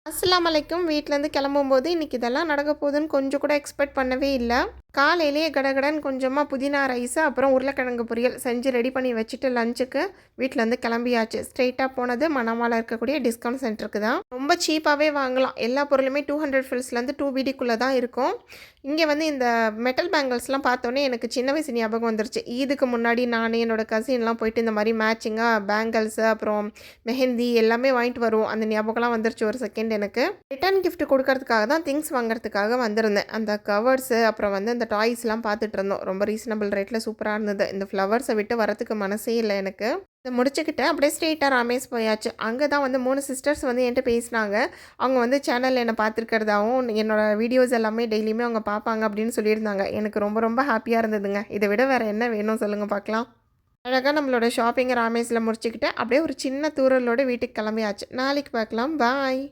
அஸ்ஸலாமு அலைக்கும். வீட்லேருந்து கிளம்பும்போது இன்றைக்கி இதெல்லாம் நடக்க போகுதுன்னு கொஞ்சம் கூட எக்ஸ்பெக்ட் பண்ணவே இல்லை. காலையிலேயே கடகடன்னு கொஞ்சமாக புதினா ரைஸு அப்புறம் உருளைக்கிழங்கு பொரியல் செஞ்சு ரெடி பண்ணி வச்சுட்டு லஞ்சுக்கு வீட்டிலேருந்து கிளம்பியாச்சு. ஸ்ட்ரெயிட்டாக போனது மணமால இருக்கக்கூடிய டிஸ்கவுண்ட் சென்டருக்கு தான். ரொம்ப சீப்பாகவே வாங்கலாம். எல்லா பொருளுமே 200 ஃபில்ஸ்லேருந்து 2 BDக்குள்ளே தான் இருக்கும். இங்கே வந்து இந்த மெட்டல் பேங்கிள்ஸ்லாம் பார்த்தோன்னே எனக்கு சின்ன வயசு ஞாபகம் வந்துருச்சு. ஈதுக்கு முன்னாடி நான் என்னோடய கசின்லாம் போயிட்டு இந்த மாதிரி மேட்சிங்காக பேங்கிள்ஸு அப்புறம் மெஹந்தி எல்லாமே வாங்கிட்டு வருவோம். அந்த ஞாபகம்லாம் வந்துருச்சு ஒரு செகண்ட் எனக்கு. ரிட்டர்ன் கிஃப்ட் கொடுக்கறதுக்காக தான் திங்ஸ் வாங்குறதுக்காக வந்திருந்தேன். அந்த கவர்ஸு அப்புறம் வந்து அந்த டாய்ஸ்லாம் பார்த்துட்டு இருந்தோம். ரொம்ப ரீசனபிள் ரேட்டில் சூப்பராக இருந்தது. இந்த ஃப்ளவர்ஸை விட்டு வரத்துக்கு மனசே இல்லை எனக்கு. இதை முடிச்சுக்கிட்டு அப்படியே ஸ்ட்ரெயிட்டாக ராமேஸ் போயாச்சு. அங்கே தான் வந்து 3 சிஸ்டர்ஸ் வந்து என்கிட்ட பேசினாங்க. அவங்க வந்து சேனலில் என்னை பார்த்துருக்கிறதாவும் என்னோடய வீடியோஸ் எல்லாமே டெய்லியுமே அவங்க பார்ப்பாங்க அப்படின்னு சொல்லியிருந்தாங்க. எனக்கு ரொம்ப ரொம்ப ஹாப்பியாக இருந்ததுங்க. இதை விட வேறு என்ன வேணும் சொல்லுங்கள் பார்க்கலாம். அழகாக நம்மளோட ஷாப்பிங்கை ராமேஸில் முடிச்சுக்கிட்டு அப்படியே ஒரு சின்ன தூரலோட வீட்டுக்கு கிளம்பியாச்சு. நாளைக்கு பார்க்கலாம். பாய்.